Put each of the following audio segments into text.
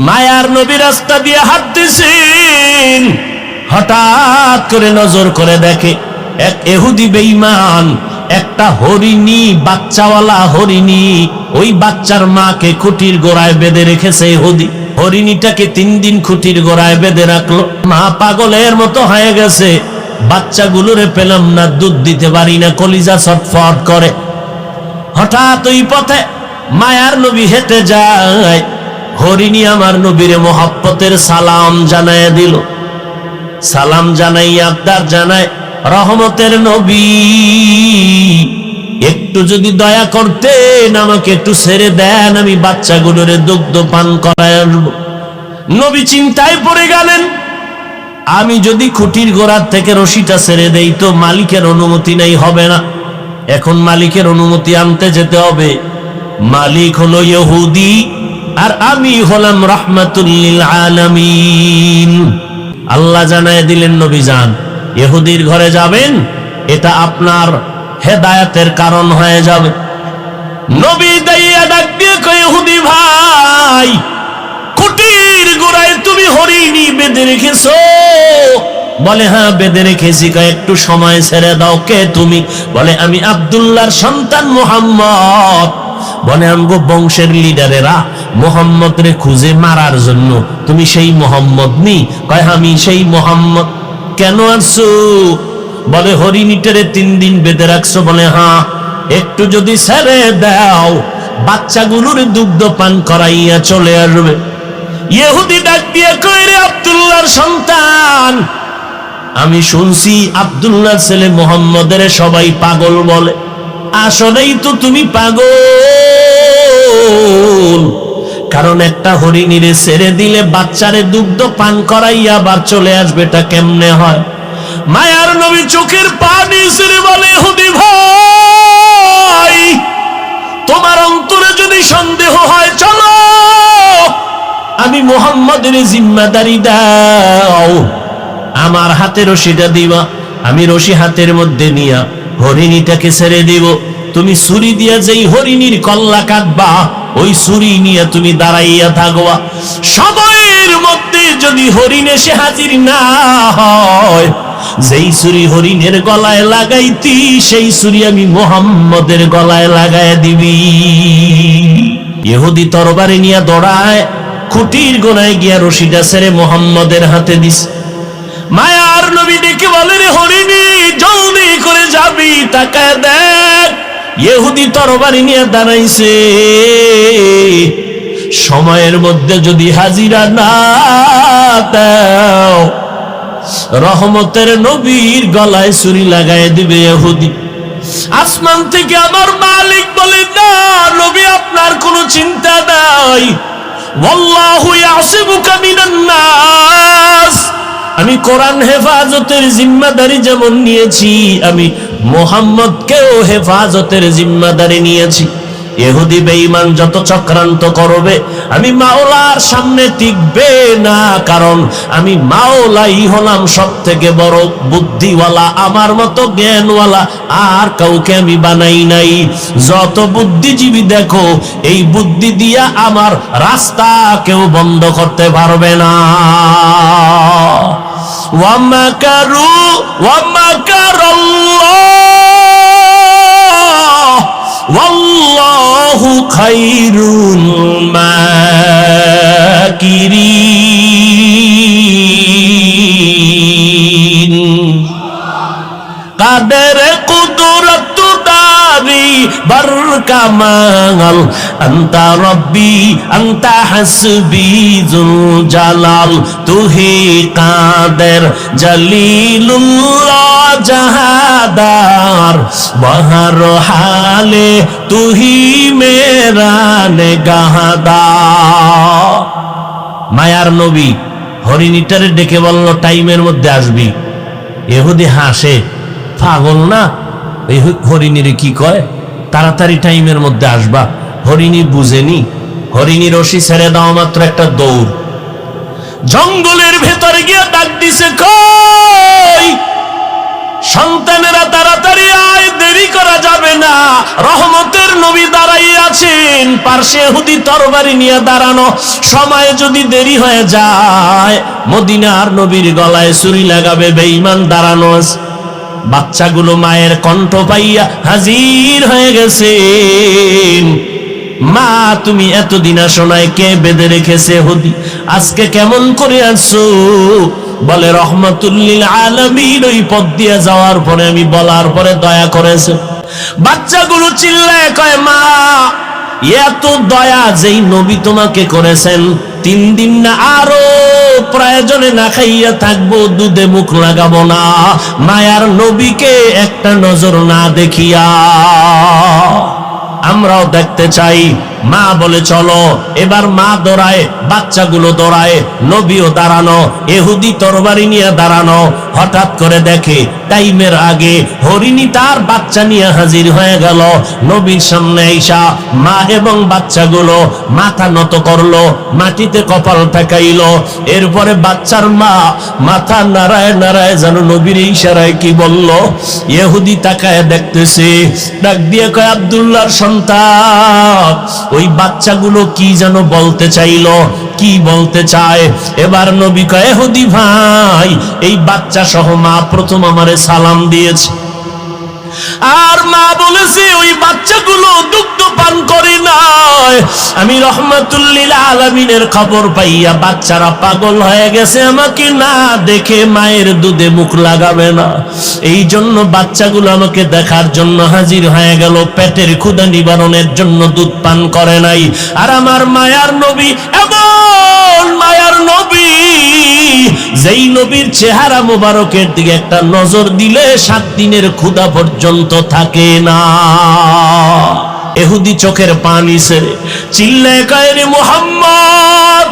মায়ার নবী রাস্তা দিয়ে হাঁটতেছেন, হঠাৎ করে নজর করে দেখে এক ইহুদি বেঈমান একটা হরিণী, বাচ্চাওয়ালা হরিণী, ওই বাচ্চার মাকে খুঁটির গোড়ায় বেঁধে রেখেছে ইহুদি। হরিণীটাকে 3 দিন খুঁটির গোড়ায় বেঁধে রাখলো। মা পাগলের মতো হয়ে গেছে, বাচ্চাগুলোরে পেলাম না, দুধ দিতে পারি না, কলিজা ছটফট করে। হঠাৎ ওই পথে মায়ার নবী হেঁটে যায়, হরিণী আমার নবীরে মোহাব্বতের সালাম জানায় দিল। সালাম জানাই আবদার জানায়, রহমতের নবী একটু যদি দয়া করতেন, আমাকে একটু ছেড়ে দেন, আমি বাচ্চাগুলোরে দুগ্ধ পান করায় আসবো। নবী চিন্তায় পড়ে গেলেন, আমি যদি খুঁটির গোড়ার থেকে রশিটা ছেড়ে দেই তো মালিকের অনুমতি নেই, হবে না। এখন মালিকের অনুমতি আনতে যেতে হবে। মালিক হলো ইহুদি আর আমি হলাম রাহমাতুল লিল আলামিন। আল্লাহ জানায় দিলেন, নবী যান, ইহুদির ঘরে যাবেন, এটা আপনার হেদায়েতের কারণ হয়ে যাবে। নবী দাইয়া ডাক দিয়ে কয়, ইহুদি ভাই, খুঁটির গোড়ায় তুমি হরিণী বেঁধে রেখেছো? বলে হ্যাঁ বেঁধে রেখেছি। কয় একটু সময় ছেড়ে দাও। কে তুমি? বলে আমি আব্দুল্লাহর সন্তান মুহাম্মদ। বলে আমগো বংশের লিডারেরা মুহাম্মদ রে খুঁজে মারার জন্য, তুমি সেই মুহাম্মদ নি? কয় আমি সেই মুহাম্মদ। কেন আসছো? বলে হরিণীটারে 3 দিন বেঁধে রাখছো। বলে হ্যাঁ, একটু যদি ছেড়ে দাও বাচ্চাগুলোর দুগ্ধ পান করাইয়া চলে আসবে। ইহুদি ডাক দিয়ে কয়, রে আব্দুল্লাহর সন্তান, আমি শুনছি আব্দুল্লাহর ছেলে মুহাম্মদের সবাই পাগল বলে, আসলেই তো তুমি পাগল। কারণ একটা হরিণীরে ছেড়ে দিলে বাচ্চারে দুগ্ধ পান করাইয়া আবার চলে আসবে, এটা কেমনে হয়? মায়ার নবী চোখের পানি ছেড়ে বলে, ইহুদি ভাই, তোমার অন্তরে যদি সন্দেহ হয় চলো, আমি মুহাম্মদের জিম্মাদারি দাও, আমার হাতে রশিটা দিবা, আমি রশি হাতের মধ্যে নিয়া হরিণীটাকে ছেড়ে দিব। তুমি ছুরি দিয়া যেই হরিণীর কল্লা কাটবা, ওই ছুরি নিয়ে তুমি দাঁড়াইয়া থাকবা। সময়ের মধ্যে যদি হরিণ এসে হাজির না হয়, যেই ছুরি হরিণের গলায় লাগাইতি, সেই ছুরি আমি মুহাম্মদের গলায় লাগায় দিবি। ইহুদি তরবারি নিয়ে দৌড়ায়, খুঁটির গোড়ায় গিয়া রশিটা ছেড়ে মুহাম্মদের হাতে দিস। মায়ার নবী ডেকে বলে, রে হরিণী, জলদি করে যাবি, তাকায় দেখ, ইহুদি তরবারি নিয়ে দাঁড়াইছে। সময়ের মধ্যে যদি হাজিরা না দাও, রহমতের নবীর গলায় ছুরি লাগায় দিবে ইহুদি। আসমান থেকে আমার মালিক বলে, না নবী, আপনার কোনো চিন্তা নাই, ওয়াল্লাহু ইয়াসিবুকা মিনান নাস। আমি কোরআন হেফাজতের জিম্মাদারি যেমন নিয়েছি, আমি মুহাম্মদকেও হেফাজতের জিম্মাদারি নিয়েছি। ইহুদি বেঈমান যত চক্রান্ত করবে, আমি মাওলার সামনে টিকবে না, কারণ আমি মাওলাই হলাম সব থেকে বড় বুদ্ধিওয়ালা, আমার মতো জ্ঞানওয়ালা আর কাউকে আমি বানাই নাই। যত বুদ্ধিজীবী দেখো, এই বুদ্ধি দিয়া আমার রাস্তা কেউ বন্ধ করতে পারবে না। ওয়ামাকারু ওয়ামাকারাল্লাহ ওয়াল্লাহু খায়রুল মাকিরিন। কাদের কুদরত দারি বরকামাল, আনতা রব্বি আনতা হাসবি যুল জালাল, তুহি কাদের জলিলুল্লাহ জাহাদার, বহর হালে তুহি মেরা নেগাহদার। মায়ার নবী হরিণীটারে ডেকে বলল, টাইমের মধ্যে আসবি। ইহুদি হাসে, পাগল না, এই হরিণীরে কি কয়, তাড়াতাড়ি টাইমের মধ্যে আসবা। হরিণী বুঝেনি, হরিণী রশি ছেড়ে দেওয়া মাত্র একটা দৌড়, জঙ্গলের ভেতরে গিয়ে ডাক দিছে, কই সন্তানেরা তাড়াতাড়ি আয়, দেরি করা যাবে না। রহমতের নবী দাঁড়াই আছেন, পার্শ্বে ইহুদি তরবারি নিয়ে দাঁড়ানো। সময় যদি দেরি হয়ে যায়, মদিনার নবীর গলায় ছুরি লাগাবে বেঈমান দাঁড়ানো আছে। বাচ্চাগুলো মায়ের কণ্ঠ পাইয়া হাজির হয়ে গেছে। মা, তুমি এতদিন আসো নাই, কে বেঁধে রেখেছে ইহুদি? আজকে কেমন করে আসছো? বলে রহমাতুল লিল আলামিন ওই পথ দিয়ে যাওয়ার পরে আমি বলার পরে দয়া করেছে। বাচ্চাগুলো চিল্লায় কয়, মা, এত দয়া যেই নবী তোমাকে করেছেন, 3 দিন না আরো প্রয়োজনে না খাইয়া থাকবো, দুধে মুখ লাগাবো না, মায়ার নবীকে একটা নজর না দেখিয়া। আমরাও দেখতে চাই। মা বলে চলো। এবার মা দৌড়ায়, বাচ্চাগুলো দৌড়ায়, নবীও দাঁড়ানো, ইহুদি তরবারি নিয়ে দাঁড়ানো। হঠাৎ করে দেখে টাইমের আগে হরিণী তার বাচ্চা নিয়ে হাজির হয়ে গেল নবীর সামনে। আইসা মা এবং বাচ্চাগুলো মাথা নত করলো, মাটিতে কপাল ঠেকাইলো। এরপরে বাচ্চার মা মাথা নাড়ায় নাড়ায় যেন নবীর ইশারায় কি বলল। ইহুদি তাকায় দেখতেছে, ডাক দিয়ে কয়, আব্দুল্লাহর সন্তান। ওই বাচ্চাগুলো কি যেন বলতে চাইলো, কি বলতে চায়। এবার নবী কয়, ইহুদি ভাই, এই বাচ্চা সহ মা প্রথম আমারে সালাম দিয়েছে। আর মা বলেছে ওই বাচ্চাগুলো দুগ্ধ পান করে নাই। আমি রহমাতুল লিল আলামিনের খবর পাইয়া বাচ্চারা পাগল হয়ে গেছে, আমাকে না দেখে মায়ের দুধে মুখ লাগাবে না। এই জন্য বাচ্চাগুলো আমাকে দেখার জন্য হাজির হয়ে গেল, পেটের ক্ষুধা নিবারণের জন্য দুধ পান করে নাই। আর আমার মায়ার নবী এমন মায়ার নবী, যেই নবীর চেহারা মোবারকের দিকে একটা নজর দিলে 7 দিনের ক্ষুধা পর্যন্ত থাকে না। ইহুদি চোখের পানি ছেড়ে চিল্লায় কয়, রে মুহাম্মদ,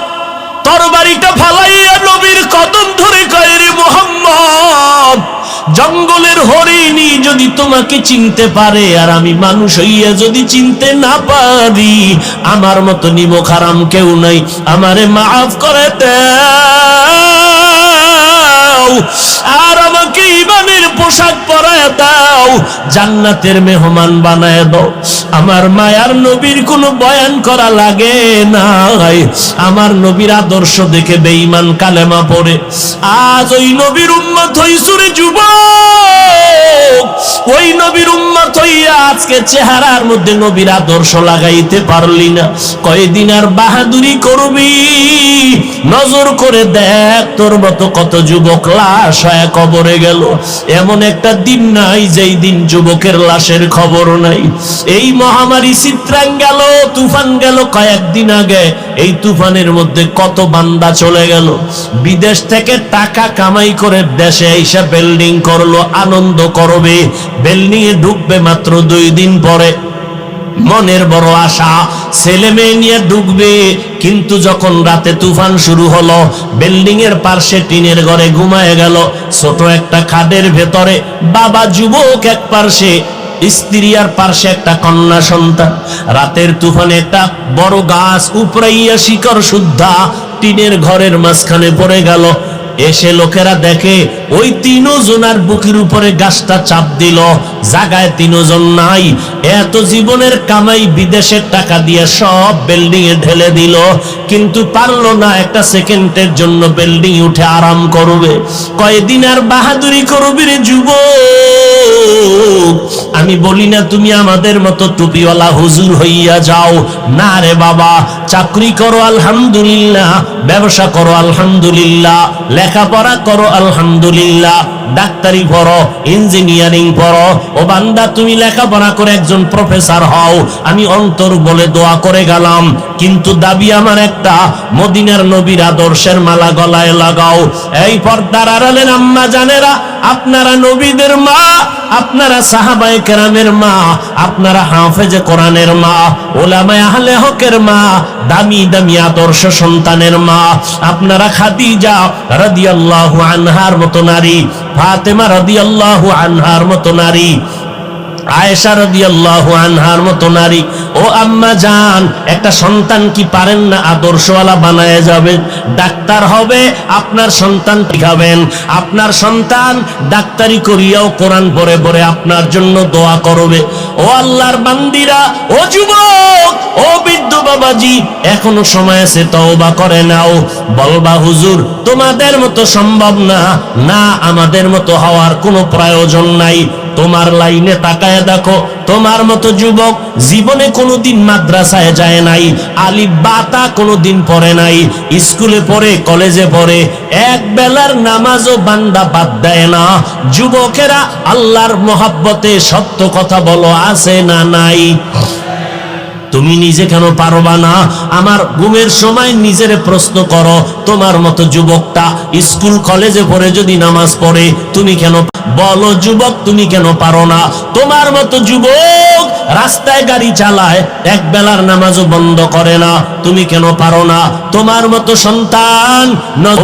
তরবারিটা ফালাইয়া নবীর কদম ধরে কয়, রে মুহাম্মদ, জঙ্গলের হরিণী যদি তোমাকে চিনতে পারে আর আমি মানুষ হইয়া যদি চিনতে না পারি, আমার মতো নিমক হারাম কেউ নাই, আমারে মাফ করে দাও, আর আমাকে ঈমানের পোশাক পরায় দাও, জান্নাতের মেহমান বানায় দাও। আমার মায়ার নবীর কোনো বয়ান করা লাগে নাই। আমার নবীর আদর্শ দেখে বেঈমান কালেমা পড়ে। আজ ওই নবীর উম্মত হইছু রে যুবক, ওই নবীর উম্মত হইয়া আজকে চেহারার মধ্যে নবীর আদর্শ লাগাইতে পারলি না। কয়দিন আর বাহাদুরি করবি? নজর করে দেখ, তোর মতো কত যুবক লাশ হয়ে কবরে গেল। এমন একটা দিন নাই যেই দিন যুবকের লাশের খবর নাই। এই মহামারী চিত্রাং গেল, তুফান গেল কয়েকদিন আগে। এই তুফানের মধ্যে কত বান্দা চলে গেল। বিদেশ থেকে টাকা কামাই করে দেশে এসে বিল্ডিং করলো, আনন্দ করবে, বিল্ডিং এ ঢুকবে মাত্র 2 দিন পরে। মনের বড় আশা, ছেলে মেয়ে নিয়ে ঢুকবে। কিন্তু যখন রাতে তুফান শুরু হলো, বিল্ডিং এর পাশে টিনের ঘরে ঘুমায় গেল। ছোট একটা খাদের ভেতরে বাবা যুবক এক পাশে, স্ত্রী আর পাশে একটা কন্যা সন্তান। রাতের তুফানে একটা বড় গাছ উপড়াইয়া শিকড় শুদ্ধা টিনের ঘরের মাঝখানে পড়ে গেল। এসে লোকেরা দেখে ওই 3 জনের বুকের উপরে গাছটা চাপ দিল, জায়গায় 3 জন নাই। এত জীবনের কামাই বিদেশের টাকা দিয়ে সব বিল্ডিং এ ঢেলে দিল, কিন্তু পারলো না একটা সেকেন্ডের জন্য বিল্ডিং উঠে আরাম করবে। কয়দিন আর বাহাদুরি করবি রে যুবক? আমি বলি না তুমি আমাদের মতো টুপিওয়ালা হুজুর হইয়া যাও, না রে বাবা। চাকরি করো আলহামদুলিল্লাহ, ব্যবসা করো আলহামদুলিল্লাহ, লেখাপড়া করো আলহামদুলিল্লাহ, ডাক্তারি পড়ো, ইঞ্জিনিয়ারিং পড়ো। ও বান্দা, তুমি লেখাপড়া করে একজন প্রফেসর হও, আমি অন্তর বলে দোয়া করে গেলাম। কিন্তু দাবি আমার একটা, মদিনার নবীর আদর্শের মালা গলায় লাগাও। এই পর্দার আড়ালের আম্মা জানেরা, আপনারা নবীদের মা, আপনারা সাহাবায়ে কেরামের মা, আপনারা হাফেজে কোরআনের মা, উলামায়ে আহলে হকের মা, দামি দামি আদর্শ সন্তানের মা। আপনারা খাদিজা রাদিয়াল্লাহু আনহার মতো নারী, ফাতেমা রাদিয়াল্লাহু আনহার মতো নারী, আয়েশা রাদিয়াল্লাহু আনহার মতো নারী, ও আম্মা জান, একটা সন্তান কি পারেন না আদর্শওয়ালা বানায় যাবেন? ডাক্তার হবে, আপনার সন্তান শিখাবেন। আপনার সন্তান ডাক্তারি করিয়াও কোরআন পড়ে পড়ে আপনার জন্য দোয়া করবে। ও আল্লাহর বান্দিরা, ও যুবক, ও বৃদ্ধ বাবাজি, এখনো সময় আছে, তওবা করে নাও। বলবা হুজুর তোমাদের মতো সম্ভব না। না, আমাদের মতো হওয়ার কোনো প্রয়োজন নাই। তোমার লাইনে তাকায় দেখো, তোমার মতো যুবক জীবনে কোনোদিন মাদ্রাসায় যায় নাই, আলিফ বাতা কোনোদিন পড়ে নাই, স্কুলে পড়ে, কলেজে পড়ে, এক বেলার নামাজও বান্দা বাদ দেয় না। যুবকেরা আল্লাহর মহব্বতে সত্য কথা বলো, আছে না নাই? তুমি নিজে কেন পারবা না? আমার ঘুমের সময় নিজেরে প্রশ্ন করো, তোমার মতো যুবকটা স্কুল কলেজে পড়ে যদি নামাজ পড়ে, তুমি কেন? বলো যুবক, তুমি কেন পারো না? তোমার মতো যুবক রাস্তায় গাড়ি চালায়, এক বেলার নামাজও বন্ধ করে না, তুমি কেন পারো না? তোমার মতো সন্তান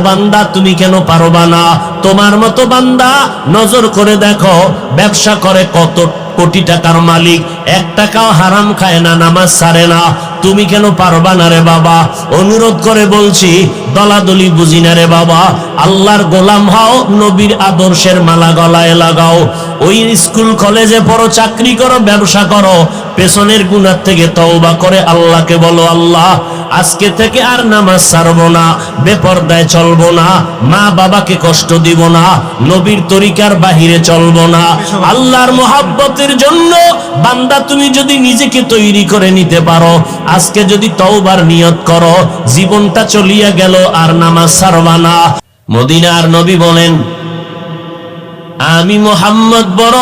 বান্দা, তুমি কেন পারবা না? তোমার মতো বান্দা নজর করে দেখো, ব্যবসা করে, কত কোটি টাকার মালিক, এক টাকাও হারাম খায় না, নামাজ ছাড়ে না, তুমি কেন পারবা না রে বাবা? অনুরোধ করে বলছি, দলাদলি বুঝি না রে বাবা। আল্লাহর গোলাম হও, নবীর আদর্শের মালা গলায় লাগাও। ওই স্কুল কলেজে পড়ো, চাকরি করো, ব্যবসা করো, পেছনের গুনাহ থেকে তওবা করে আল্লাহকে বলো, আল্লাহ আজকে থেকে আর নামাজ ছাড়বো না, বেপরদায় চলবো না, মা বাবাকে কষ্ট দিব না, নবীর তরিকার বাহিরে চলবো না। আল্লাহর মহব্বতের জন্য বান্দা তুমি যদি নিজেকে তৈরি করে নিতে পারো, আজকে যদি তওবার নিয়ত করো, জীবনটা চলিয়া গেল, আর নামাজ ছাড়বা না। মদিনার নবী বলেন, আমি মুহাম্মদ বড়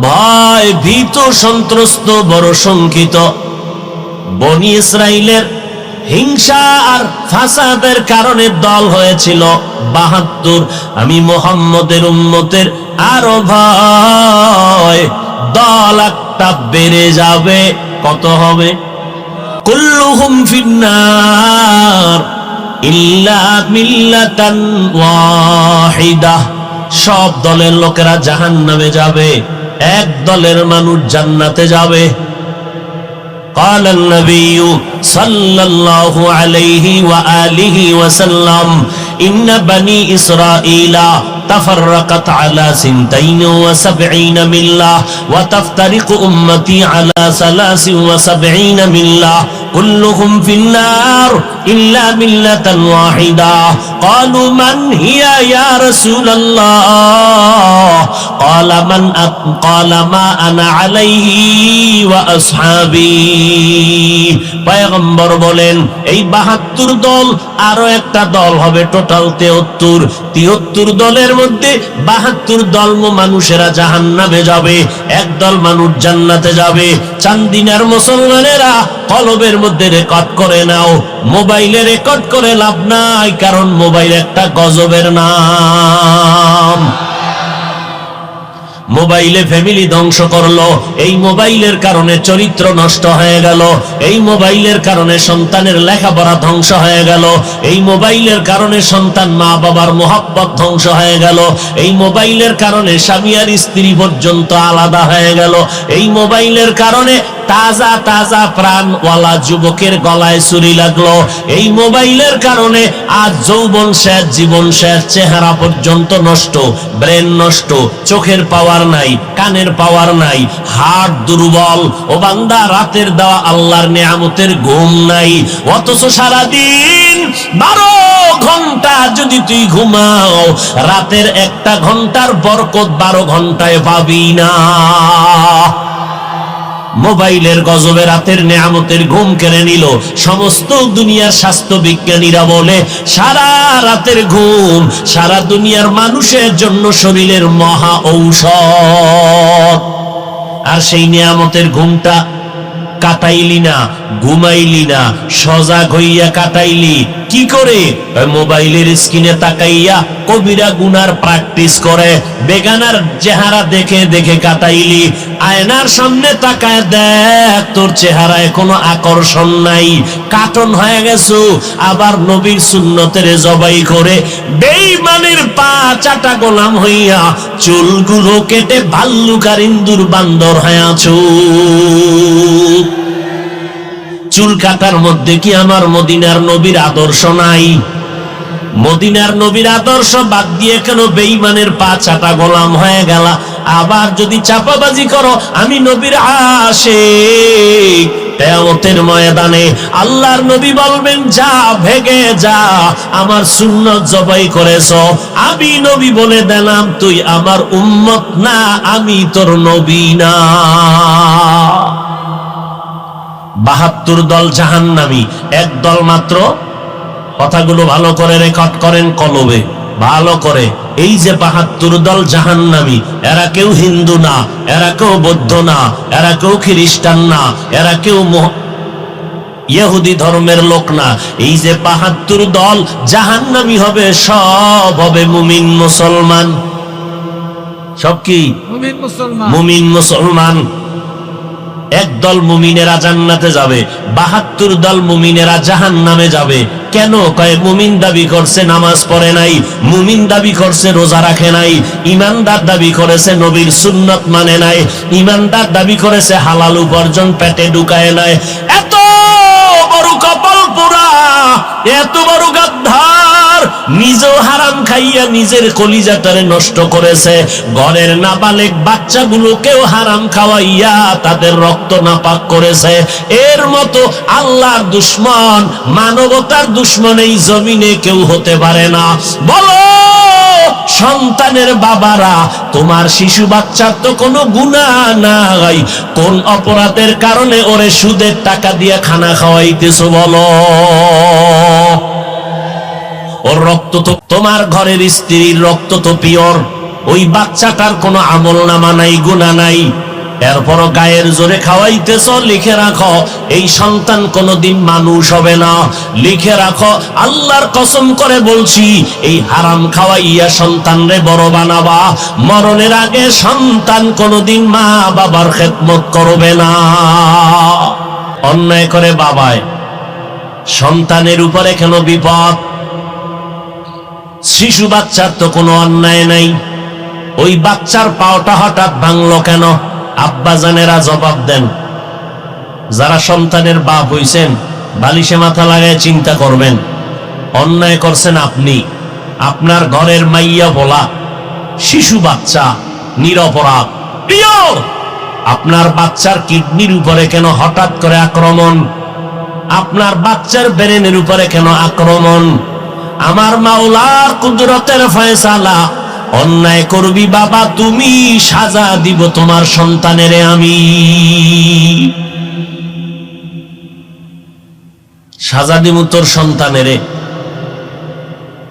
ভয় ভীত, সন্ত্রস্ত, বড় শঙ্কিত। বনি ইসরাইলের হিংসা আর ফাসাদের কারণে দল হয়েছিল ৭২। আমি মুহাম্মদের উম্মতের আরো ভয়, দল একটা বেড়ে যাবে। কত হবে? কুল্লুহুম ফিন্নার ইল্লা মিল্লাতান ওয়াহিদা। সব দলের লোকেরা জাহান্নামে যাবে, এক দলের মানুষ জান্নাতে যাবে। قال النبي صلى الله عليه وآله وسلم إن بني إسرائيل تفرقت على 72 ملة وتفترق أمتي على 73 ملة كلهم في النار إلا ملة واحدة قالوا من هي يا رسول الله قال ما أنا عليه وأصحابي। পয়গম্বর বলেন, এই ৭২ দল, আরো একটা দল হবে, টোটাল 73 দলের মধ্যে ৭২ দল মানুষেরা জাহান্নামে যাবে, এক দল মানুষ জান্নাতে যাবে। চান্দিনার মুসলমানেরা কলবের মধ্যে রেকর্ড করে নাও, মোবাইলে রেকর্ড করে লাভ নাই, কারণ মোবাইল একটা গজবের নাম। মোবাইলে ফ্যামিলি ধ্বংস করলো, এই মোবাইলের কারণে চরিত্র নষ্ট হয়ে গেল, এই মোবাইলের কারণে সন্তানের লেখাপড়া ধ্বংস হয়ে গেল, এই মোবাইলের কারণে সন্তান মা বাবার মোহাব্বত ধ্বংস হয়ে গেল, এই মোবাইলের কারণে স্বামী আর স্ত্রী পর্যন্ত আলাদা হয়ে গেল, এই মোবাইলের কারণে তাজা তাজা প্রাণওয়ালা যুবকের গলায় ছুরি লাগলো, এই মোবাইলের কারণে আজ যৌবন শেষ, জীবন শেষ, চেহারা পর্যন্ত নষ্ট, ব্রেন নষ্ট, চোখের পাওয়ার নাই, কানের পাওয়ার নাই, হার্ট দুর্বল। ও বান্দা, রাতের দেওয়া আল্লাহর নেয়ামতের ঘুম নাই, অথচ সারাদিন 12 ঘন্টা যদি তুই ঘুমাও, রাতের 1টা ঘন্টার বরকত 12 ঘন্টায় পাবি না। মোবাইলের গজবে রাতের নেয়ামতের ঘুম কেড়ে নিল। সমস্ত দুনিয়ার স্বাস্থ্য বিজ্ঞানীরা বলে, সারা রাতের ঘুম সারা দুনিয়ার মানুষের জন্য শরীরের মহা ঔষধ। আর সেই নেয়ামতের ঘুমটা কাটাইলি না, ঘুমাইলি না, সজাগ হইয়া কাটাইলি কি করে? মোবাইলের স্ক্রিনে তাকাইয়া কবিরা গুনার প্র্যাকটিস করে, বেগানার চেহারা দেখে দেখে কাটাইলি। আয়নার সামনে তাকায় দেখ, তোর চেহারায় কোনো আকর্ষণ নাই, কাটন হয়ে গেছো। আবার নবীর সুন্নতের জবাই করে বেঈমানের পা চাটা গোলাম হইয়া চুলগুলো কেটে ভাল্লুকার ইন্দুর বান্দর হয়ে আছো। চুল কাটার মধ্যে কি আমার মদিনার নবীর আদর্শ নাই? মদিনার নবীর আদর্শ বাদ দিয়ে কেন বেঈমানের পা চাটা গোলাম হয়ে গেলা? আবার যদি চাপাবাজি করো আমি নবীর আশিক, কিয়ামতের ময়দানে আল্লাহর নবী বলবেন যা ভেগে যা, আমার সুন্নাত জবাই করেছ। আমি নবী বলে দিলাম তুই আমার উম্মত না, আমি তোর নবী না। ৭২ দল জাহান্নামী, এক দল মাত্র। কথাগুলো ভালো করে রেকর্ড করেন কলবে, ভালো করে। এই যে ৭২ দল জাহান্নামী, এরা কেউ হিন্দু না, এরা কেউ বৌদ্ধ না, এরা কেউ খ্রিস্টান না, এরা কেউ ইহুদি ধর্মের লোক না। এই যে ৭২ দল জাহান্নামী হবে, সব হবে মুমিন মুসলমান। সব কি? মুমিন মুসলমান। একদল মুমিনেরা জান্নাতে যাবে, ৭২ দল মুমিনেরা জাহান্নামে যাবে। কেন? কয় মুমিন দাবি করছে নামাজ পড়ে নাই, মুমিন দাবি করছে রোজা রাখে নাই, ইমানদার দাবি করেছে নবীর সুন্নাত মানে নাই, ইমানদার দাবি করেছে হালাল উপার্জন পেটে ঢুকায় নাই। এত বড় কপাল পোড়া, এত বড় গাদ্দার, নিজেও হারাম খাইয়া নিজের কলিজাটারে নষ্ট করেছে, ঘরের নাবালেগ বাচ্চাগুলোকেও হারাম খাওয়াইয়া তাদের রক্ত নাপাক করেছে। এর মতো আল্লাহর দুশমন, মানবতার দুশমন এই জমিনে কেউ হতে পারে না। বলো সন্তানের বাবারা, তোমার শিশু বাচ্চার তো কোনো গুনাহ নাই, কোন অপরাধের কারণে ওরে সুদের টাকা দিয়ে খানা খাওয়াইতেছো? বলো। ওর রক্ত তো, তোমার ঘরের স্ত্রীর রক্ত তো পিওর, ওই বাচ্চাটার কোনো আমল নামা নাই, গুনাহ নাই, এরপরও গায়ের জোরে খাওয়াইতেছ। লিখে রাখো এই সন্তান কোনোদিন মানুষ হবে না। লিখে রাখো, আল্লাহর কসম করে বলছি, এই হারাম খাওয়াইয়া সন্তানরে বড় বানাবা, মরণের আগে সন্তান কোনোদিন মা বাবার খেদমত করবে না। অন্যায় করে বাবায়, সন্তানের উপরে কেন বিপদ? শিশু বাচ্চার তো কোনো অন্যায় নাই, ওই বাচ্চার পাওটা হঠাৎ ভাঙলো কেন? আব্বাজানেরা জবাব দেন। যারা সন্তানের বাপ হইছেন, বালিশে মাথা লাগায় চিন্তা করবেন, অন্যায় করছেন আপনি। আপনার ঘরের মাইয়া বলা শিশু বাচ্চা নিরপরাধ, পিওর। আপনার বাচ্চার কিডনির উপরে কেন হঠাৎ করে আক্রমণ? আপনার বাচ্চার ব্রেনের উপরে কেন আক্রমণ? আমার মাওলার কুদরতের ফয়সালা। অন্যায় করবি বাবা তুমি, সাজা দিব তোমার সন্তানেরে আমি। সাজা দিব তোর সন্তানেরে।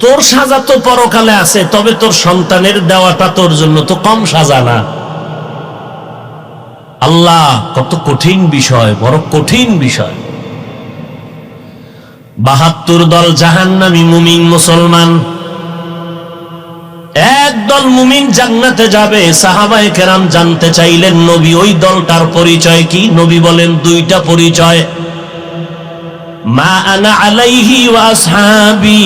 তোর সাজা তো পরকালে আছে, তবে তোর সন্তানের দেওয়াটা তোর জন্য তো কম সাজা না। আল্লাহ, কত কঠিন বিষয়, বড় কঠিন বিষয়। ৭২ দল জাহান্নামী, মুমিন মুসলমান। একদল মুমিন জান্নাতে যাবে। সাহাবায়ে কেরাম জানতে চাইলেন নবী ওই দলটার পরিচয় কি? নবী বলেন দুইটা পরিচয়, মা আনা আলাইহি ওয়া আসহাবি।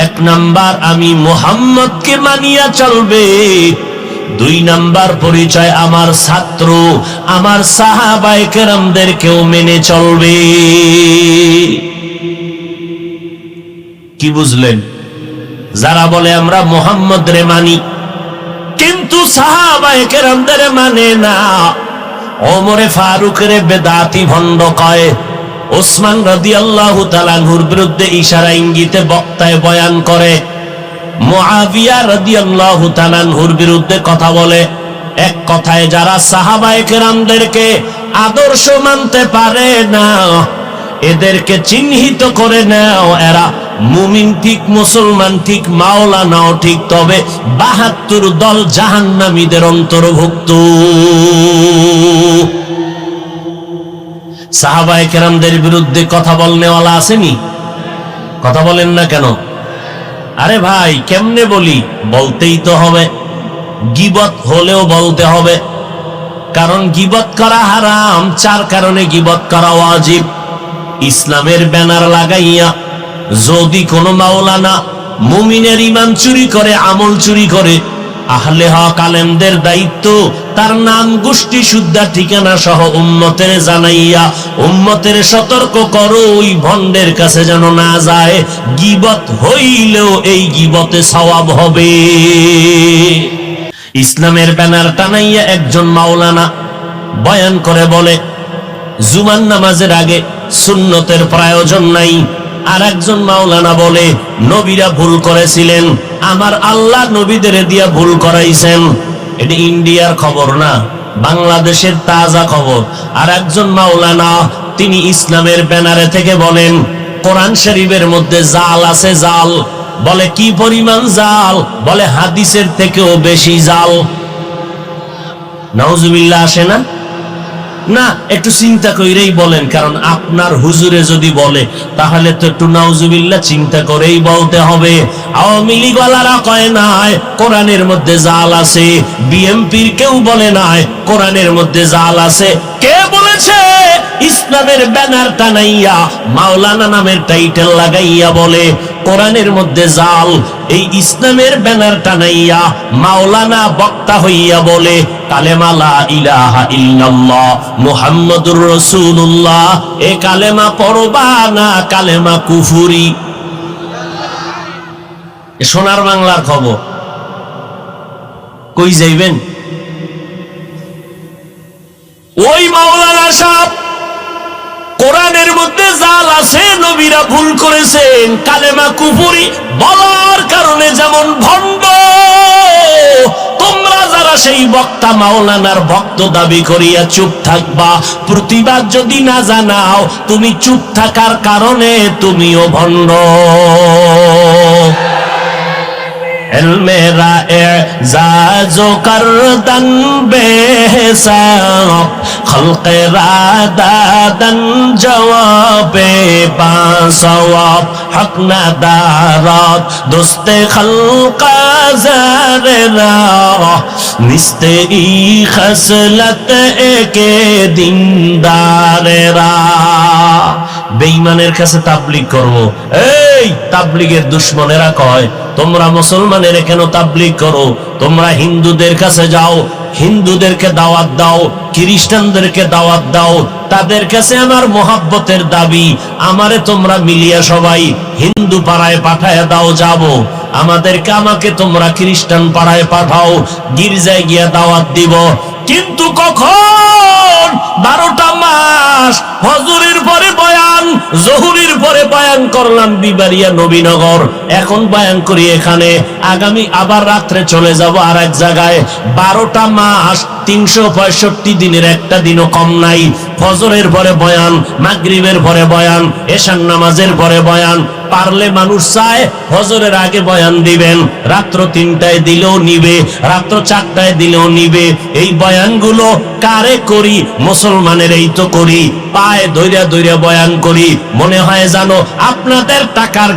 এক নাম্বার, আমি মুহাম্মদকে মানিয়া চলবে। ২ নাম্বার পরিচয়, আমার ছাত্র, আমার সাহাবায়ে কেরামদেরকেও মেনে চলবে। কি বুঝলেন? যারা বলে আমরা মুহাম্মদ রে মানি কিন্তু সাহাবায়ে কেরামদের মানে না, ওমরে ফারুক রে বেদাতি ভণ্ড কয়, ওসমান রাদিয়াল্লাহু তাআলা আনহুর বিরুদ্ধে ইশারা ইঙ্গিতে বক্তায় বয়ান করে, মুআবিয়া রাদিয়াল্লাহু তাআলা আনহুর বিরুদ্ধে কথা বলে। এক কথায় যারা সাহাবায়ে কেরামদেরকে আদর্শ মানতে পারে না, এদেরকে চিহ্নিত করে নাও, এরা মুমিন ঠিক, মুসলমান ঠিক, মাওলানাও ঠিক, তবে ৭২ দল জাহান্নামীদের অন্তর্ভুক্ত। সাহাবায়ে কেরামদের বিরুদ্ধে কথা বলনেওয়ালা আসেনি? কথা বলেন না কেন? আরে ভাই কেমনে বলি, বলতেই তো হবে। গীবত হলেও বলতে হবে, কারণ গীবত করা হারাম। 4 কারণে গীবত করা ওয়াজিব। ইসলামের ব্যানার লাগাইয়া যদি কোনো মাওলানা মুমিনের ঈমান চুরি করে, আমল চুরি করে, আহলে হক আলেমদের দায়িত্ব তার নাম, গোষ্ঠী, শুদ্ধা, ঠিকানা সহ উম্মতের জানাইয়া উম্মতের সতর্ক করো, ওই ভণ্ডের কাছে যেন না যায়। গীবত হইলেও এই গীবতে সওয়াব হবে। ইসলামের ব্যানার টানাইয়া একজন মাওলানা বয়ান করে বলে, জুমার নামাজের আগে সুন্নতের প্রয়োজন নাই। আর একজন মাওলানা বলে, নবীরা ভুল করেছিলেন, আমার আল্লাহ নবীদের দিয়া ভুল করাইছেন। এটা ইন্ডিয়ার খবর না, বাংলাদেশের তাজা খবর। আর একজন মাওলানা তিনি ইসলামের ব্যানারে থেকে বলেন, কোরআন শরীফের মধ্যে জাল আছে, জাল। বলে কি পরিমাণ জাল? বলে হাদিসের থেকেও বেশি জাল। নাউজুবিল্লাহ আসে না? না, একটু চিন্তা করেই বলেন, কারণ আপনার হুজুরে যদি বলে তাহলে তো একটু নাউজুবিল্লাহ চিন্তা করেই বলতে হবে। আওয়ামী লীগ ওয়ালারা কয় নাই কোরআনের মধ্যে জাল আছে, বিএনপির কেউ বলে নাই কোরআনের মধ্যে জাল আছে। কে বলেছে? ইসলামের ব্যানার টানাইয়া মাওলানা নামের টাইটেল লাগাইয়া বলে কোরআনের মধ্যে জাল। এই ইসলামের ব্যানার টানাইয়া মাওলানা বক্তা হইয়া বলে কালেমা লা ইলাহা ইল্লাল্লাহ মুহাম্মাদুর রাসূলুল্লাহ। এ কালেমা পড়বা না কালেমা কুফরি। সোনার বাংলার খবর। কই যাইবেন? ওই মাওলানা সাহেব কোরআনের মধ্যে জাল আছে, নবীরা ভুল করেছেন, কালেমা কুফরি বলার কারণে যেমন ভণ্ড, তোমরা যারা সেই বক্তা মাওলানার ভক্ত দাবি করিয়া চুপ থাকবা, প্রতিবাদ যদি না জানাও, তুমি চুপ থাকার কারণে তুমিও ভণ্ড। মেরা এজাজো করদন বেহিসাব খলকে রাদাদন জওয়াবে বাসওয়াব হক নাদারাত দোস্তে খলকা জারেরা নিস্তে ই খসলত একে দিনদারেরা। বেঈমানের কাছে তাবলীগ করব। এই তাবলীগের দুশমনেরা কয়, তোমরা মুসলমানের কেন তাবলীগ করো? তোমরা হিন্দুদের কাছে যাও, হিন্দুদেরকে দাওয়াত দাও, খ্রিস্টানদেরকে দাওয়াত দাও, তাদের কাছে আমার মোহাব্বতের দাবি। আমারে তোমরা মিলিয়া সবাই হিন্দু পাড়ায় পাঠায় দাও, যাব। আমাকে তোমরা খ্রিস্টান পাড়ায় পাঠাও, গির্জায় গিয়া দাওয়াত দিব। কিন্তু কখন? 12টা মাস ফজরের পরে বয়ান, জহুরের পরে বয়ান করলাম বিবাড়িয়া নবীনগর, এখন বয়ান করি এখানে, আগামী আবার রাত্রে চলে যাব আর এক জায়গায়। 12টা মাস 365 দিনের একটা দিনও কম নাই। ফজরের পরে বয়ান, মাগরিবের পরে বয়ান, এশার নামাজের পরে বয়ান। পারলে মানুষ চায় ফজরের আগে বয়ান দিবেন, রাত্র 3টায় দিলেও নিবে, রাত্র 4টায় দিলেও নিবে। এই বয়ানগুলো কারে করি? মুসলমানের এই তো করি, পায়ে ধইরা ধইরা বয়ান করি। মনে হয় জানো আপনাদের টাকার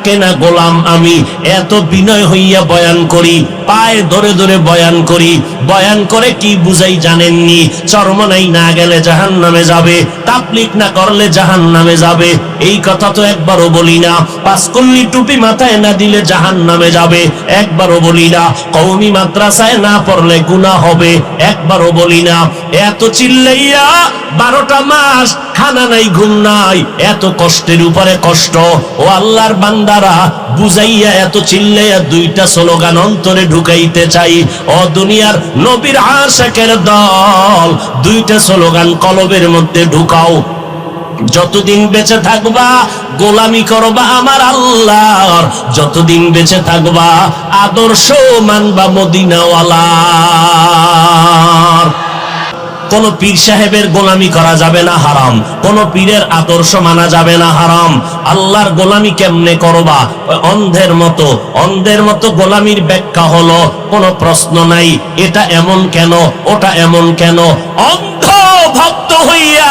কেনা গোলাম আমি, এত বিনয় হইয়া বয়ান করি, পায়ে ধরে ধরে বয়ান করি। বয়ান করে কি বুঝাই জানেননি? চরমনাই না গেলে জাহান্নামে যাবে, তাবলীগ না করলে জাহান্নামে যাবে। এই কথা তো একবারও বলি না। পাঁচকল্লি টুপি মাথায় না দিলে জাহান্নামে যাবে, একবারও বলি না। কওমি মাদ্রাসায় না পড়লে গুনাহ হবে, একবারও বলি না। এত চিল্লাইয়া 12টা মাস খানা নাই, ঘুম নাই, এত কষ্টের উপরে কষ্ট। ও আল্লাহর বান্দারা, বুঝাইয়া এত চিল্লাইয়া 2টা স্লোগান অন্তরে ঢুকাইতে চাই। ও দুনিয়ার নবীর আশিকের দল, 2টা স্লোগান কলবের মধ্যে ঢুকাও। যতদিন বেঁচে থাকবা গোলামি করবা আমার আল্লাহর, যতদিন বেঁচে থাকবা আদর্শ মানবা মদিনাওয়ালার। কোন পীর সাহেবের গোলামি করা যাবে না, হারাম। কোন পীরের আদর্শ মানা যাবে না, হারাম। আল্লাহর গোলামি কেমনে করবা? অন্ধের মতো গোলামির ব্যাখ্যা হলো কোনো প্রশ্ন নাই, এটা এমন কেন, ওটা এমন কেন। অন্ধ ভক্ত হইয়া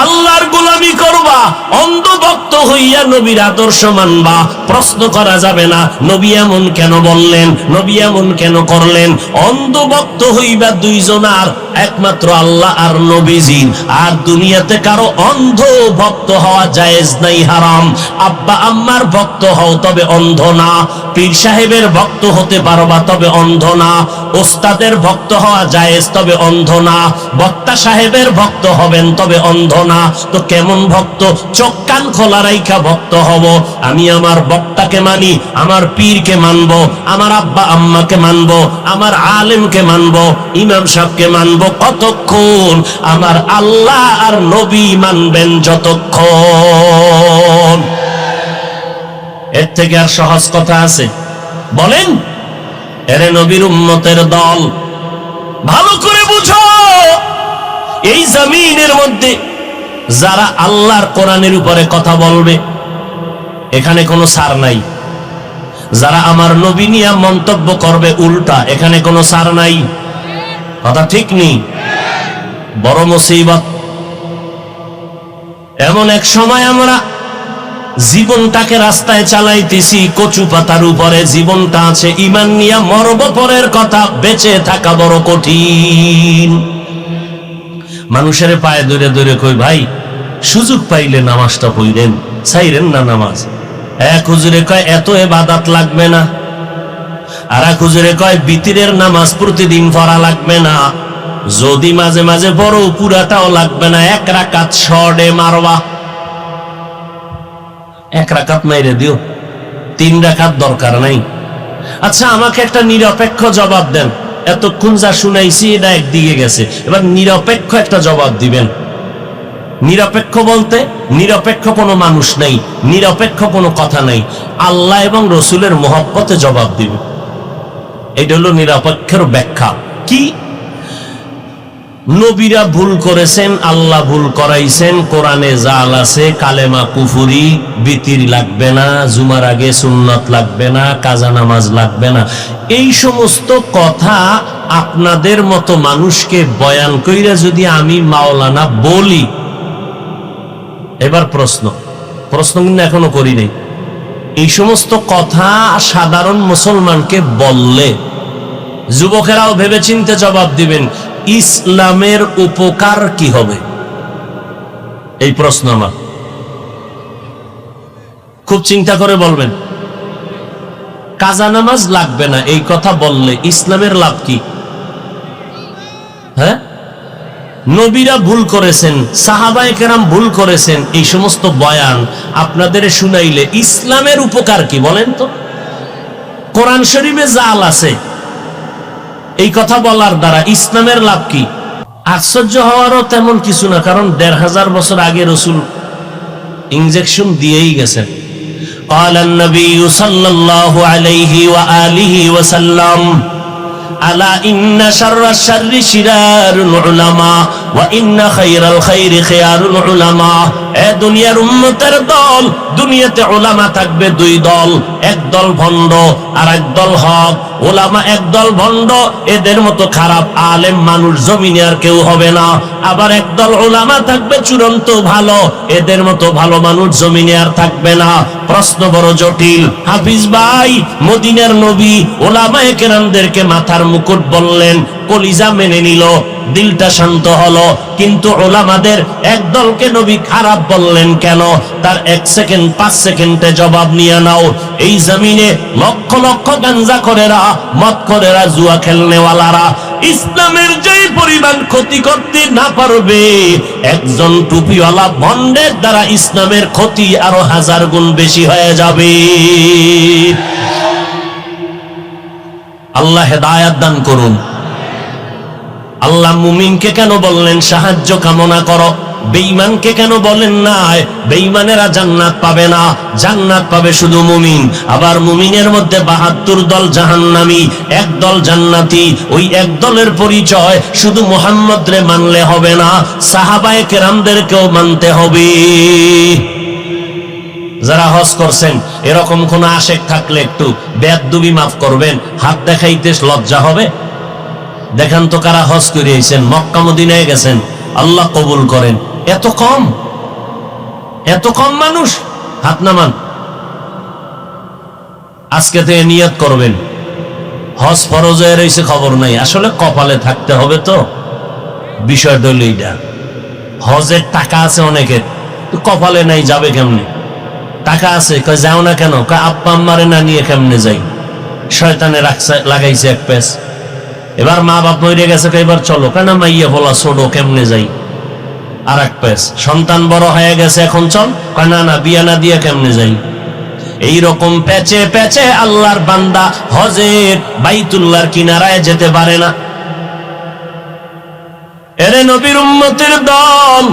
আল্লাহর গোলামি করবা, অন্ধ ভক্ত হইয়া নবীর আদর্শ মানবা। প্রশ্ন করা যাবে না নবী এমন কেন বললেন, নবী এমন কেন করলেন। অন্ধ ভক্ত হইবা দুইজনার, একমাত্র আল্লাহ আর নবীজি। আর দুনিয়াতে কারো অন্ধ ভক্ত হওয়া জায়েজ নাই, হারাম। আব্বা আম্মার ভক্ত হও, তবে অন্ধ না। পীর সাহেবের ভক্ত হতে পারবা, তবে অন্ধ না। ওস্তাদের ভক্ত হওয়া জায়েজ, তবে অন্ধ না। বক্তা সাহেবের ভক্ত হবেন, তবে অন্ধ না। তো কেমন ভক্ত? চোখ কান খোলা রাইখা ভক্ত হব। আমি আমার বক্তাকে মানি, আমার পীরকে মানব, আমার আব্বা আম্মাকে মানব, আমার আলেমকে মানব, ইমাম সাহেবকে মানব কতক্ষণ? আমার আল্লাহ আর নবী মানবেন যতক্ষণ। এর থেকে আর সহজ কথা আছে? বলেন। এরে নবীর উম্মতের দল, ভালো করে বুঝো, এই জমিনের মধ্যে যারা আল্লাহর কোরআনের উপরে কথা বলবে, এখানে কোনো ছাড় নাই। যারা আমার নবী নিয়ে মন্তব্য করবে উল্টা, এখানে কোনো ছাড় নাই। কথা ঠিক নেই? বড় মুসিবত। এমন এক সময় আমরা জীবনটাকে রাস্তায় চালাইতেছি, কচু পাতার উপরে জীবনটা আছে, ঈমান নিয়ে মরব পরের কথা, বেঁচে থাকা বড় কঠিন। মানুষের পায়ে ধরে ধরে কই, ভাই সুযোগ পাইলে নামাজটা পড়েন, চাইরেন না নামাজ। এক হুজুরে কয় এত ইবাদত লাগবে না, আর এক হুজুরে কয় বিতিরের নামাজ প্রতিদিন পড়া লাগবে না, যদি মাঝে মাঝে পড়ো পুরাটাও লাগবে না, এক রাকাত শর্টে মারবা। এক রাকাত মাইরে দিও, 3 রাকাত দরকার নাই। আচ্ছা আমাকে একটা নিরপেক্ষ জবাব দেন, এতক্ষণ যা শুনাইছি এটা একদিকে গেছে, এবার নিরপেক্ষ একটা জবাব দিবেন। নিরপেক্ষ বলতে নিরপেক্ষ কোনো মানুষ নাই, নিরপেক্ষ কোনো কথা নাই, আল্লাহ এবং রসুলের মহব্বতে জবাব দিবে। এটা হলো নিরপেক্ষের ব্যাখ্যা। কি? নবীরা ভুল করেছেন, আল্লাহ ভুল করাইছেন, কোরআনে জাল আছে, কালেমা কুফুরি, বিতির লাগবে না, জুমার আগে সুন্নত লাগবে না, কাজা নামাজ লাগবে না। এই সমস্ত কথা আপনাদের মতো মানুষকে বয়ান কইরা যদি আমি মাওলানা বলি, এবার প্রশ্ন কিন্তু এখনো করি নাই, এই সমস্ত কথা সাধারণ মুসলমানকে বললে যুবকেরাও ভেবেচিন্তে জবাব দিবেন, ইসলামের উপকার কি হবে? এই প্রশ্ন আমার, খুব চিন্তা করে বলবেন। কাজা নামাজ লাগবে না এই কথা বললে ইসলামের লাভ কি? হ্যাঁ, নবীরা ভুল করেছেন, সাহাবায়ে কেরাম ভুল করেছেন, এই সমস্ত বয়ান আপনাদের শুনাইলে ইসলামের উপকার কি বলেন তো? কোরআন শরীফে জাল আছে, এই কথা বলার দ্বারা ইসলামের লাভ কি? আশ্চর্য হওয়ারও তেমন কিছু না, কারণ 1500 বছর আগে রাসূল ইনজেকশন দিয়েই গেছেন। قال النبي صلى الله عليه وآله وسلم ألا إن شر الشر شرار العلماء وإن خير الخير خيار العلماء। এ দুনিয়ার উম্মতের দল, দুনিয়াতে উলামা থাকবে দুই দল, এক দল ভণ্ড আর এক দল হক। উলামা এক দল ভণ্ড, এদের মতো খারাপ আলেম মানুষ জমিনে আর কেউ হবে না। আবার এক দল উলামা থাকবে চূড়ান্ত ভালো, এদের মতো ভালো মানুষ জমিনে আর থাকবে না। প্রশ্ন বড় জটিল। হাফিজ ভাই, মদিনার নবী উলামায়ে কেরামদেরকে মাথার মুকুট বললেন, কলিজা মেনে নিল, দিলটা শান্ত হলো, কিন্তু উলামাদের এক দলকে নবী খারাপ বললেন কেন? তার 1 সেকেন্ড 5 সেকেন্ডে জবাব নিয়ে নাও। এই জমিনে লক্ষ লক্ষ গাঞ্জা করেরা, মদ করেরা, জুয়া খেলনেওয়ালারা ইসলামের যেই পরিমাণ ক্ষতি করতে না পারবে, একজন টুপিওয়ালা ভণ্ডের দ্বারা ইসলামের ক্ষতি আরো 1000 গুণ বেশি হয়ে যাবে। আল্লাহ হেদায়েত দান করুন। আল্লাহ মুমিনকে কেন বললেন সাহায্য কামনা করো, বেঈমানকে কেন বলেন না বেঈমানেরা জান্নাত পাবে না, জান্নাত পাবে শুধু মুমিন? আবার মুমিনের মধ্যে 72 দল জাহান্নামী, এক দল জান্নাতি। ওই এক দলের পরিচয় শুধু মুহাম্মদ রে মানলে হবে না, সাহাবায়ে কেরামদেরকেও মানতে হবে। যারা হজ করছেন, এরকম কোন আশেক থাকলে একটু বেয়াদবি মাফ করবেন, হাত দেখাইতে লজ্জা হবে? দেখান তো কারা হজ করে আইছেন, মক্কা মদিনায় গেছেন, আল্লাহ কবুল করেন। এত কম, এত কম মানুষ। হাত নামান। আজকে থেকে নিয়ত করবেন, হজ ফরজ হয়ে রয়েছে খবর নাই, আসলে কপালে থাকতে হবে। তো বিষয় হলো এইটা, হজের টাকা আছে অনেকের, কপালে নাই, যাবে কেমনে? টাকা আছে, কয় যাও না কেন? কয় আব্বা আম্মারে না নিয়ে কেমনে যাই? শয়তানে লাগাইছে এক পেস। এবার মা বাপ মরে গেছে, এবার চলো, কেন মাইয়া বলা ছোট, কেমনে যাই? আর এক পেস। সন্তান বড় হয়ে গেছে, এখন চল, কয় না না, বিয়া না দিয়ে কেমনে যাই? এইরকম পেঁচে পেঁচে আল্লাহর বান্দা হজের বাইতুল্লাহর কিনারায় যেতে পারে না। এরে নবীর উম্মতের দল,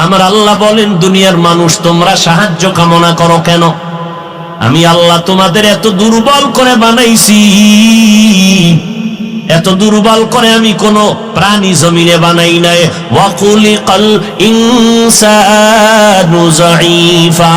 আমার আল্লাহ বলেন, দুনিয়ার মানুষ তোমরা সাহায্য কামনা করো কেন? আমি আল্লাহ তোমাদের এত দুর্বল করে বানাইছি, এত দুর্বল করে আমি কোন প্রাণী জমিনে বানাই নাই। ওয়াকুলিকাল ইনসানু যায়ীফা।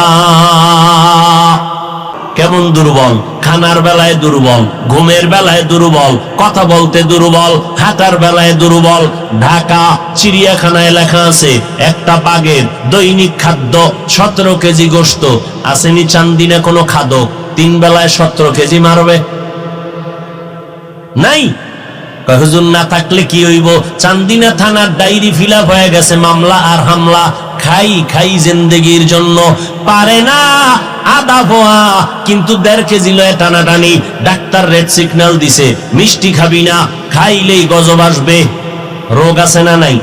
কেমন দুর্বল? খানার বেলায় দুর্বল, ঘুমের বেলায় দুর্বল, কথা বলতে দুর্বল, হাঁটার বেলায় দুর্বল। ঢাকা চিড়িয়াখানায় লেখা আছে, একটা বাঘের দৈনিক খাদ্য 17 কেজি গোশত। আসেনি চান্দিনা কোনো খাদক 3 বেলায় 17 কেজি মারবে? নাই। হুজুর না থাকলে কি হইব? চান্দিনা থানার ডায়েরি ফিল আপ হয়ে গেছে, মামলা আর হামলা। খাই খাই জিন্দেগির জন্য পারে না আদা পোয়া, কিন্তু 1.5 কেজি লয়ে টানাটানি। ডাক্তার রেড সিগন্যাল দিছে, মিষ্টি খাবি না, খাইলেই গজব আসবে। রোগ আছে না নাই?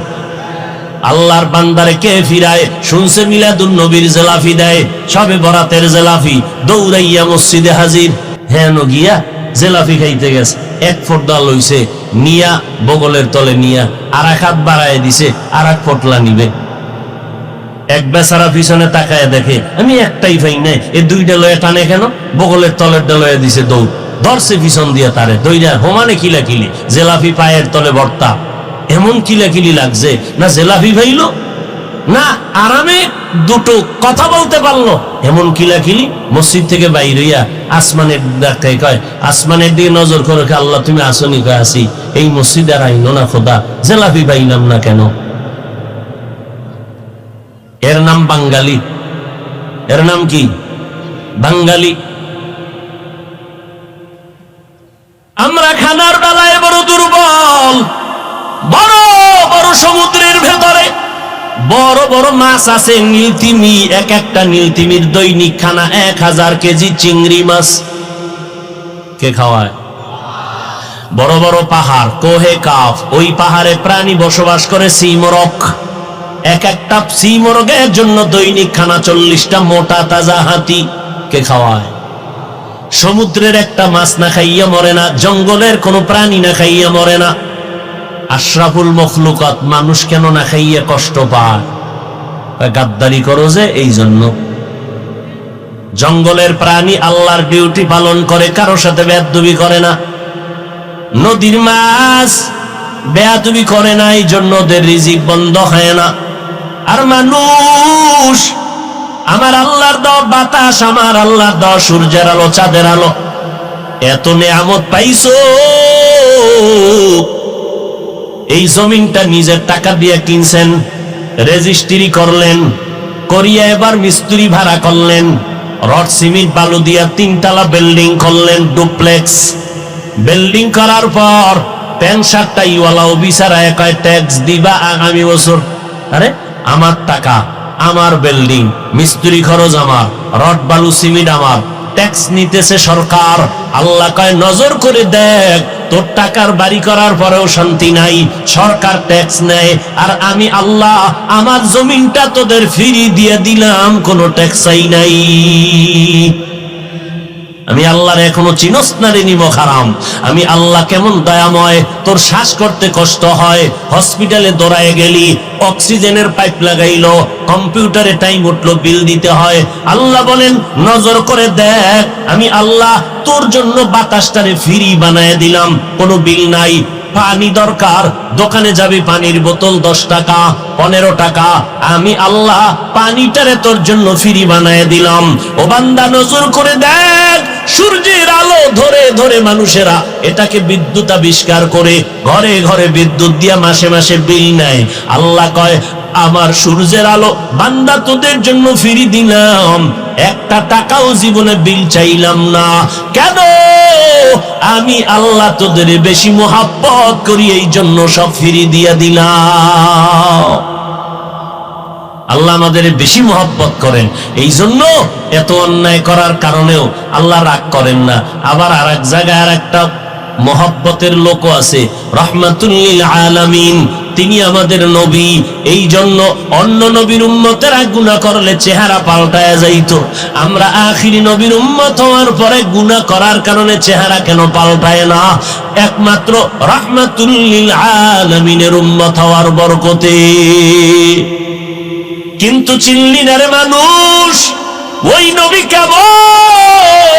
আল্লাহর বান্দারে কে ফিরায়? শুনছে মিলাদুন নবীর জেলাফি দেয়, সবে বরাতের জেলাফি, দৌড়াইয়া মসজিদে হাজির। হ্যাঁ গিয়া জেলাফি খাইতে গেছে, এক ফোঁটা লইছে, নিয়া বগলের তলে নিয়া আর এক হাত বাড়ায় দিছে, আর এক ফোঁটলা নিবে। এক বেচারা পিছনে তাকায় দেখে, আমি একটাই পাই নাই, এ 2টা লয়ে টানে কেন? বগলের তলের লয়ে দিছে, দৌড় ধরছে পিছন দিয়া তারে, দইরা হোমানে কিলাকিলি, জেলাফি পায়ের তলে ভর্তা। এমন কিলাকিলি লাগছে, না জেলাফি ভাইল, না আরামে দুটো কথা বলতে পারলো, এমন কিলাকিলি। মসজিদ থেকে বাইর হইয়া আসমানের ডাকায় কয়, আসমানের দিকে নজর করে, আল্লাহ তুমি আসনি? কয় আসি। এই মসজিদ আর আইনো না খোদা, জেলাফি পাইলাম না কেন? এর নাম বাঙালি। এর নাম কি? বাঙালি। আমরা খানার বেলায় বড় দুর্বল। বড় বড় সমুদ্রের ভেতরে বড় বড় মাছ আছে, নীলতিমি। এক একটা নীলতিমির দৈনিক খানা 1000 কেজি চিংড়ি মাছ। কে খাওয়ায়? বড় বড় পাহাড়, কোহে কাফ, ওই পাহাড়ে প্রাণী বসবাস করে, সিমরক। এক একটা সিমরগের জন্য দৈনিক খানা 40টা মোটা তাজা হাতি। কে খাওয়ায়? সমুদ্রের একটা মাছ না খাইয়া মরে না, জঙ্গলের কোন প্রাণী না খাইয়া মরে না। আশরাফুল মখলুকাত মানুষ কেন না খাইয়া কষ্ট পায়? গাদ্দারি করো যে, এই জন্য। জঙ্গলের প্রাণী আল্লাহর ডিউটি পালন করে, কারোর সাথে বেয়াদবি করে না। নদীর মাছ বেয়াদবি করে না, এই জন্য ওদের রিজিক বন্ধ হয় না। আর মানুষ, আমার আল্লাহর দেওয়া বাতাস, আমার আল্লাহর দেওয়া সূর্যের আলো, চাঁদের আলো, এত নেয়ামত পাইছো। এই জমিনটা নিজের টাকা দিয়ে কিনছেন, রেজিস্ট্রি করলেন, করিয়া এবার মিস্ত্রি ভাড়া করলেন, রড সিমেন্ট বালু দিয়া 3 তলা বিল্ডিং করলেন, ডুপ্লেক্স। বিল্ডিং করার পর 65টা ইওয়ালা অফিসার কয় ট্যাক্স দিবা আগামী বছর। আরে আমার টাকা, আমার বিল্ডিং, মিস্ত্রি খরচ আমার, রড বালু সিমেন্ট আমার, ট্যাক্স নিতেছে সরকার। আল্লাহ কয় নজর করে দেখ, তোর টাকার বাড়ি করার পরেও শান্তি নাই, সরকার ট্যাক্স নেয়। আর আমি আল্লাহ আমার জমিনটা তোদের ফিরিয়ে দিয়ে দিলাম, কোনো ট্যাক্সই নাই। আমি আল্লাহর এখনো চিনস না রে নিমক হারাম। আমি আল্লাহ কেমন দয়াময়, তোর শ্বাস করতে কষ্ট হয়, হসপিটালে দৌড়ায় গেলি, অক্সিজেনের পাইপ লাগাইলো, কম্পিউটারে টাইম উঠলো, বিল দিতে হয়। আল্লাহ বলেন নজর করে দেখ, আমি আল্লাহ তোর জন্য বাতাসটারে ফ্রি বানায় দিলাম, কোনো বিল নাই। পানি দরকার, দোকানে যাবি, পানির বোতল 10 টাকা, 15 টাকা, আমি আল্লাহ পানিটারে তোর জন্য ফ্রি বানায় দিলাম। ও বান্দা নজর করে দেখ, সূর্যের আলো ধরে ধরে মানুষেরা এটাকে বিদ্যুৎ আবিষ্কার করে ঘরে ঘরে বিদ্যুৎ দিয়া মাসে মাসে বিল নেয়। আল্লাহ কয়, আমার সূর্যের আলো বান্দা তোদের জন্য ফিরি দিলাম, একটা টাকাও জীবনে বিল চাইলাম না। কেন? আমি আল্লাহ তোদের বেশি মোহাব্বত করি, এই জন্য সব ফিরি দিয়া দিলাম। আল্লাহ আমাদের বেশি মোহাব্বত করেন, এই জন্য এত অন্যায় করার কারণেও আল্লাহ রাগ করেন না। আবার আর এক জায়গায় আর একটা মোহাব্বতের লোক আছে, রাহমাতুল লিল আলামিন, তিনি আমাদের নবী। এই জন্য অন্য নবীর উম্মতেরা গুনাহ করলে চেহারা পাল্টায়া যাইতো, আমরা আখিরি নবীর উম্মত হওয়ার পরে গুনাহ করার কারণে চেহারা কেন পাল্টায় না? একমাত্র রাহমাতুল লিল আলামিনের উম্মত হওয়ার বরকতে। কিন্তু চিনলি না রে মানুষ, ওই নবী কেমন?